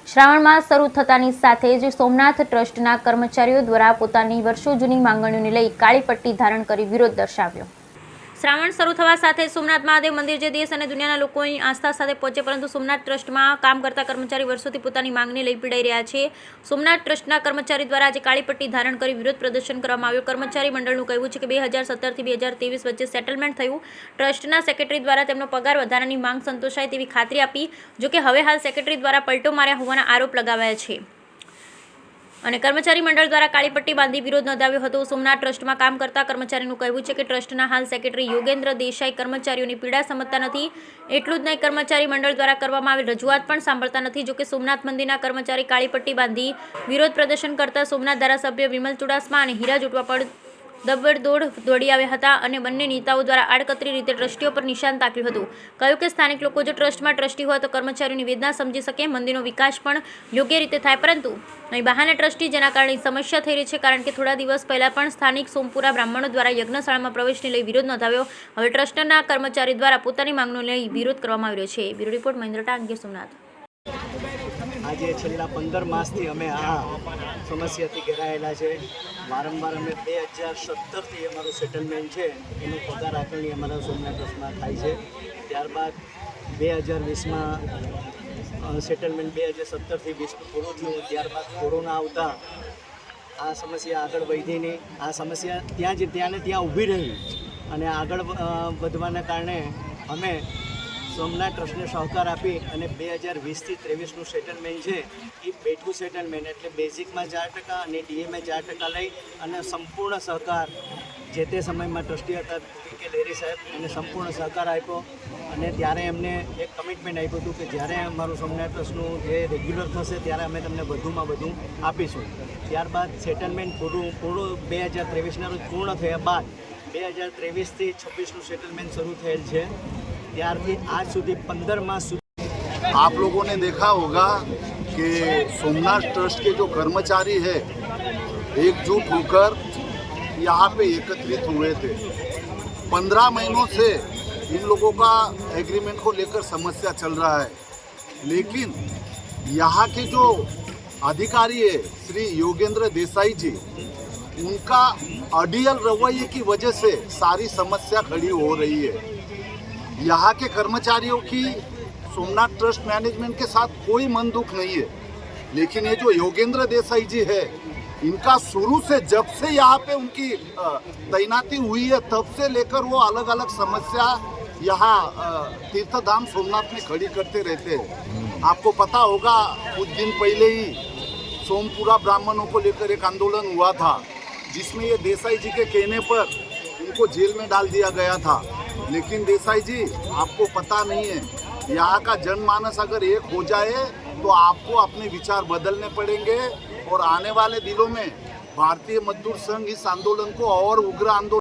શ્રાવણ માસ શરૂ થતાની સાથે જ સોમનાથ ટ્રસ્ટના કર્મચારીઓ દ્વારા પોતાની વર્ષો જૂની માંગણીઓને લઈ કાળી પટ્ટી ધારણ કરી વિરોધ દર્શાવ્યો। શ્રાવણ શરૂ થવા સાથે સોમનાથ મહાદેવ મંદિર જે દેશ અને દુનિયાના લોકોની આસ્થા સાથે પહોંચે, પરંતુ સોમનાથ ટ્રસ્ટમાં કામ કરતા કર્મચારી વર્ષોથી પોતાની માંગણી લઈ પીડાઈ રહ્યા છે। સોમનાથ ટ્રસ્ટના કર્મચારી દ્વારા આજે કાળી પટ્ટી ધારણ કરી વિરોધ પ્રદર્શન કરવામાં આવ્યું। કર્મચારી મંડળનું કહેવું છે કે 2017 થી 2023 વચ્ચે સેટલમેન્ટ થયું। ટ્રસ્ટના સેક્રેટરી દ્વારા તેમનો પગાર વધારાની માંગ સંતોષાય તેવી ખાતરી આપી, જોકે હવે હાલ સેક્રેટરી દ્વારા પલટો માર્યા હોવાના આરોપ લગાવાયા છે અને કર્મચારી મંડળ દ્વારા કાળી પટ્ટી બાંધી વિરોધ નોંધાવ્યો હતો। સોમનાથ ટ્રસ્ટમાં કામ કરતા કર્મચારીનું કહેવું છે કે ટ્રસ્ટના હાલ સેક્રેટરી યોગેન્દ્ર દેસાઈ કર્મચારીઓની પીડા સમજતા નથી। એટલું જ નહીં, કર્મચારી મંડળ દ્વારા કરવામાં આવેલ રજૂઆત પણ સાંભળતા નથી। જોકે સોમનાથ મંદિરના કર્મચારી કાળી પટ્ટી બાંધી વિરોધ પ્રદર્શન કરતા સોમનાથ ધારાસભ્ય વિમલ ચુડાસમા અને હીરા જોટવા પર દબડદોડ દોડી આવ્યા હતા અને બંને નેતાઓ દ્વારા આડકતરી રીતે ટ્રસ્ટીઓ પર નિશાન તાક્યું હતું। કહ્યું કે સ્થાનિક લોકો જો ટ્રસ્ટમાં ટ્રસ્ટી હોય તો કર્મચારીઓની વેદના સમજી શકે, મંદિરનો વિકાસ પણ યોગ્ય રીતે થાય, પરંતુ અહીં બહાના ટ્રસ્ટી, જેના કારણે સમસ્યા થઈ રહી છે। કારણ કે થોડા દિવસ પહેલા પણ સ્થાનિક સોમપુરા બ્રાહ્મણો દ્વારા યજ્ઞશાળામાં પ્રવેશને લઈ વિરોધ નોંધાવ્યો। હવે ટ્રસ્ટના કર્મચારી દ્વારા પોતાની માંગણીઓ લઈ વિરોધ કરવામાં આવી રહ્યો છે। Bureau report Mahendra Tange, Somnath. આજે છેલ્લા 15 માસથી અમે આ સમસ્યાથી ઘેરાયેલા છે। વારંવાર અમે 2017થી અમારું સેટલમેન્ટ છે એનું પગાર આકારણી અમારા સોમનાથ ટ્રસ્ટમાં થાય છે। ત્યારબાદ 2020માં સેટલમેન્ટ 2017થી 20 પૂરું થયું। ત્યારબાદ કોરોના આવતા આ સમસ્યા આગળ વધી નહીં। આ સમસ્યા ત્યાં ઊભી રહી અને આગળ વધવાના કારણે અમે સોમનાથ ટ્રસ્ટને સહકાર આપી અને 2020થી 23નું સેટલમેન્ટ છે એ બેઠું સેટલમેન્ટ, એટલે બેઝિકમાં 4% અને ડીએમાં 4% લઈ અને સંપૂર્ણ સહકાર જે તે સમયમાં ટ્રસ્ટી હતા કે લેરી સાહેબ એને સંપૂર્ણ સહકાર આપ્યો અને ત્યારે એમને એક કમિટમેન્ટ આપ્યું હતું કે જ્યારે અમારું સોમનાથ ટ્રસ્ટનું જે રેગ્યુલર થશે ત્યારે અમે તમને વધુમાં વધુ આપીશું। ત્યારબાદ સેટલમેન્ટ પૂરું 2023ના રોજ પૂર્ણ થયા બાદ 2023થી 26નું સેટલમેન્ટ શરૂ થયેલ છે। ત્યારથી આજ સુધી 15 मास आप लोगों ने देखा होगा कि सोमनाथ ट्रस्ट के जो कर्मचारी है एकजुट होकर यहाँ पे एकत्रित हुए थे। 15 महीनों से इन लोगों का एग्रीमेंट को लेकर समस्या चल रहा है, लेकिन यहाँ के जो अधिकारी है श्री योगेंद्र देसाई जी, उनका अडियल रवैये की वजह से सारी समस्या खड़ी हो रही है। यहाँ के कर्मचारियों की सोमनाथ ट्रस्ट मैनेजमेंट के साथ कोई मन दुख नहीं है, लेकिन ये जो योगेंद्र देसाई जी है, इनका शुरू से जब से यहाँ पे उनकी तैनाती हुई है तब से लेकर वो अलग अलग समस्या यहाँ तीर्थधाम सोमनाथ में खड़ी करते रहते हैं। आपको पता होगा कुछ दिन पहले ही सोमपुरा ब्राह्मणों को लेकर एक आंदोलन हुआ था, जिसमें ये देसाई जी के कहने पर उनको जेल में डाल दिया गया था। लेकिन देसाई जी, आपको पता नहीं है, यहाँ का जनमानस अगर एक हो जाए तो आपको अपने विचार बदलने पड़ेंगे और आने वाले दिनों में भारतीय मजदूर संघ इस आंदोलन को और उग्र आंदोलन